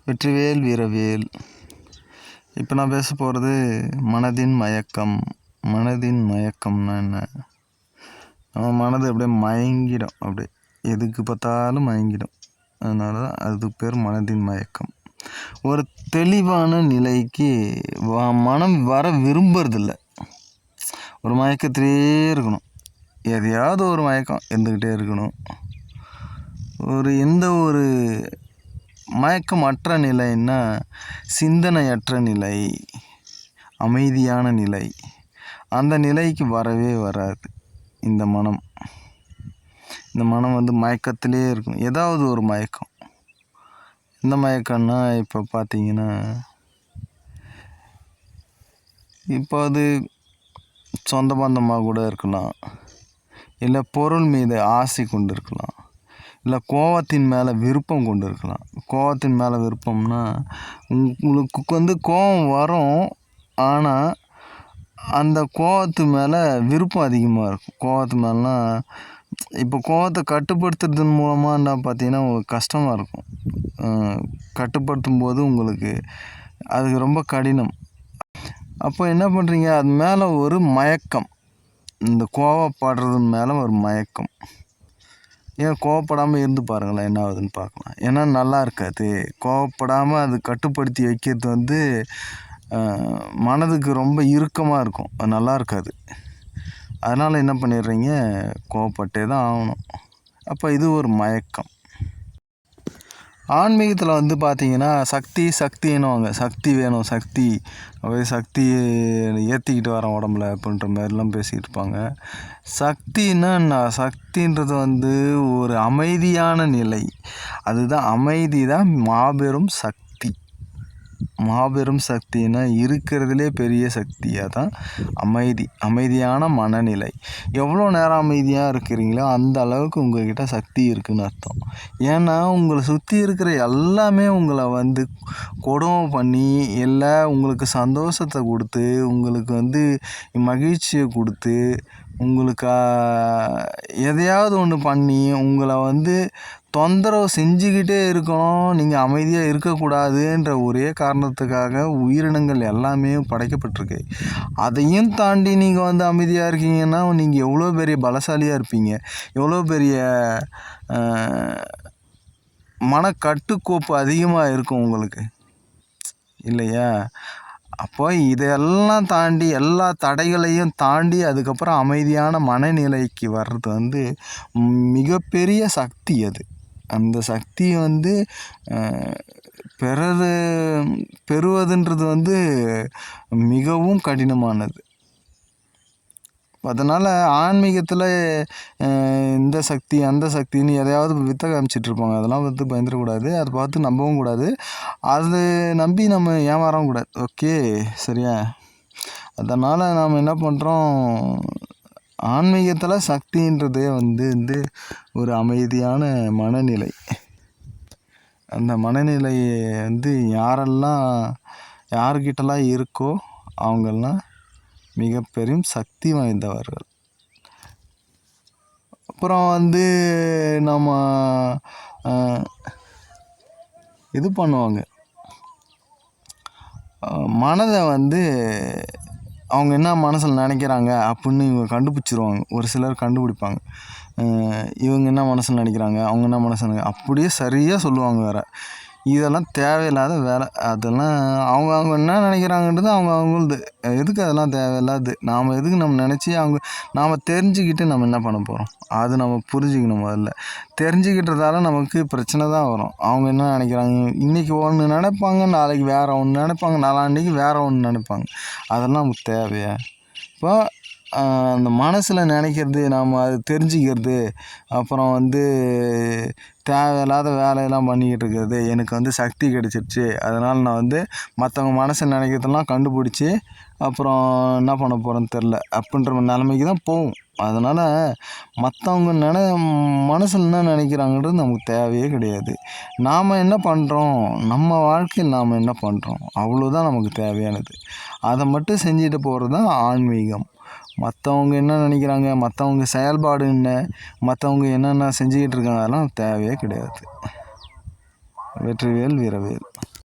வெற்றிவேல் வீரவேல். இப்போ நான் பேச போகிறது மனதின் மயக்கம். மனதின் மயக்கம்னா என்ன? நம்ம மனது அப்படியே மயங்கிடும், அப்படியே எதுக்கு பார்த்தாலும் மயங்கிடும். அதனால தான் அதுக்கு பேர் மனதின் மயக்கம். ஒரு தெளிவான நிலைக்கு மனம் வர விரும்புறதில்ல. ஒரு மயக்கத்திலே இருக்கணும். எதையாவது ஒரு மயக்கம் இருந்துக்கிட்டே இருக்கணும். எந்த ஒரு மயக்கமற்ற நிலைன்னா சிந்தனையற்ற நிலை, அமைதியான நிலை. அந்த நிலைக்கு வரவே வராது இந்த மனம். இந்த மனம் மயக்கத்திலே இருக்கும். ஏதாவது ஒரு மயக்கம். இந்த மயக்கம்னா இப்போ பார்த்தீங்கன்னா, இப்போ அது சொந்த பந்தமாக கூட இருக்கலாம், இல்லை பொருள் மீது ஆசை கொண்டு இருக்கலாம், இல்லை கோவத்தின் மேலே விருப்பம் கொண்டு இருக்கலாம். கோவத்தின் மேலே விருப்பம்னா உங்களுக்கு கோவம் வரும், ஆனால் அந்த கோவத்து மேலே விருப்பம் அதிகமாக இருக்கும். கோவத்து மேலேனா இப்போ கோவத்தை கட்டுப்படுத்துறதன் மூலமாக என்ன பார்த்தீங்கன்னா உங்களுக்கு கஷ்டமாக இருக்கும். கட்டுப்படுத்தும் போது உங்களுக்கு அதுக்கு ரொம்ப கடினம். அப்போ என்ன பண்ணுறீங்க, அது மேலே ஒரு மயக்கம். இந்த கோவப்படுறது மேலே ஒரு மயக்கம். ஏன் கோவப்படாமல் இருந்து பாருங்களேன், என்ன ஆகுதுன்னு பார்க்கலாம். ஏன்னா நல்லா இருக்காது. கோவப்படாமல் அது கட்டுப்படுத்தி வைக்கிறது மனதுக்கு ரொம்ப இறுக்கமாக இருக்கும். அது நல்லா இருக்காது. அதனால் என்ன பண்ணிடுறீங்க, கோவப்பட்டே தான் ஆகணும். அப்போ இது ஒரு மயக்கம். ஆன்மீகத்தில் பார்த்தீங்கன்னா சக்தின்னுவாங்க. சக்தி வேணும், சக்தி ஏற்றிக்கிட்டு வரேன் உடம்புல அப்படின்ற மாதிரிலாம் பேசிக்கிட்டு இருப்பாங்க. சக்தின்னா சக்தின்றது ஒரு அமைதியான நிலை. அதுதான் அமைதி தான் மாபெரும் சக்தி. மாபெரும் சக்தின்னா இருக்கிறதுலே பெரிய சக்தியாக தான் அமைதியான மனநிலை. எவ்வளோ நேரம் அமைதியாக இருக்கிறீங்களோ அந்த அளவுக்கு உங்கள்கிட்ட சக்தி இருக்குதுன்னு அர்த்தம். ஏன்னா உங்களை சுற்றி இருக்கிற எல்லாமே உங்களை கொடுமை பண்ணி, இல்லை உங்களுக்கு சந்தோஷத்தை கொடுத்து, உங்களுக்கு மகிழ்ச்சியை கொடுத்து, உங்களுக்கு எதையாவது ஒன்று பண்ணி உங்களை தொந்தரவு செஞ்சுக்கிட்டே இருக்கணும். நீங்கள் அமைதியாக இருக்கக்கூடாதுன்ற ஒரே காரணத்துக்காக உயிரினங்கள் எல்லாமே படைக்கப்பட்டிருக்கு. அதையும் தாண்டி நீங்கள் அமைதியாக இருக்கீங்கன்னா நீங்கள் எவ்வளோ பெரிய பலசாலியாக இருப்பீங்க, எவ்வளோ பெரிய மனக்கட்டுக்கோப்பு அதிகமாக இருக்கும் உங்களுக்கு, இல்லையா? அப்போ இதையெல்லாம் தாண்டி, எல்லா தடைகளையும் தாண்டி அதுக்கப்புறம் அமைதியான மனநிலைக்கு வர்றது மிகப்பெரிய சக்தி. அந்த சக்தி பெறுவதுன்றது மிகவும் கடினமானது. அதனால் ஆன்மீகத்தில் இந்த சக்தி அந்த சக்தின்னு எதையாவது வித்தை காமிச்சிட்ருப்பாங்க. அதெல்லாம் பயந்துடக்கூடாது. அதை பார்த்து நம்பவும் கூடாது. அது நம்பி நம்ம ஏமாறவும் கூடாது. ஓகே, சரியா? அதனால் நாம் என்ன பண்ணுறோம், ஆன்மீகத்தில் சக்தின்றதே ஒரு அமைதியான மனநிலை. அந்த மனநிலையை யார்கிட்டலாம் இருக்கோ அவங்கெல்லாம் மிக பெரும் சக்தி வாய்ந்தவர்கள். அப்புறம் நம்ம இது பண்ணுவாங்க, மனதை அவங்க என்ன மனசில் நினைக்கிறாங்க அப்படின்னு இவங்க கண்டுபிடிச்சிருவாங்க. ஒரு சிலர் கண்டுபிடிப்பாங்க, இவங்க என்ன மனசில் நினைக்கிறாங்க, அவங்க என்ன மனசில் அப்படியே சரியாக சொல்லுவாங்க. வேறு இதெல்லாம் தேவையில்லாத வேலை. அதெல்லாம் அவங்க என்ன நினைக்கிறாங்கன்றது அவங்களுது. எதுக்கு அதெல்லாம் தேவையில்லாது? நாம் எதுக்கு நம்ம நினச்சி நாம் தெரிஞ்சுக்கிட்டு நம்ம என்ன பண்ண போகிறோம்? அது நம்ம புரிஞ்சுக்கணும். முதல்ல தெரிஞ்சுக்கிட்டதால நமக்கு பிரச்சனை தான் வரும். அவங்க என்ன நினைக்கிறாங்க, இன்றைக்கி ஒன்று நினைப்பாங்க, நாளைக்கு வேறு ஒன்று நினைப்பாங்க, நாளான்னைக்கு வேறு ஒன்று நினைப்பாங்க. அதெல்லாம் நமக்கு தேவையா? இப்போ அந்த மனசில் நினைக்கிறது, நாம் அது தெரிஞ்சுக்கிறது, அப்புறம் தேவையில்லாத வேலையெல்லாம் பண்ணிக்கிட்டு இருக்கிறது, எனக்கு சக்தி கிடச்சிருச்சு, அதனால் நான் மற்றவங்க மனசில் நினைக்கிறதெல்லாம் கண்டுபிடிச்சி அப்புறம் என்ன பண்ண போகிறேன்னு தெரில அப்படின்ற நிலைமைக்கு தான் போகும். அதனால் மற்றவங்க மனசில் என்ன நினைக்கிறாங்கன்றது நமக்கு தேவையே கிடையாது. நாம் என்ன பண்ணுறோம், நம்ம வாழ்க்கையில் நாம் என்ன பண்ணுறோம், அவ்வளோதான் நமக்கு தேவையானது. அதை மட்டும் செஞ்சுட்டு போகிறது தான் ஆன்மீகம். மற்றவங்க என்ன நினைக்கிறாங்க, மற்றவங்க செயல்பாடு என்ன, மற்றவங்க என்னென்ன செஞ்சுக்கிட்டு இருக்காங்க, அதெல்லாம் தேவையே கிடையாது. வெற்றிவேல் வீரவேல்.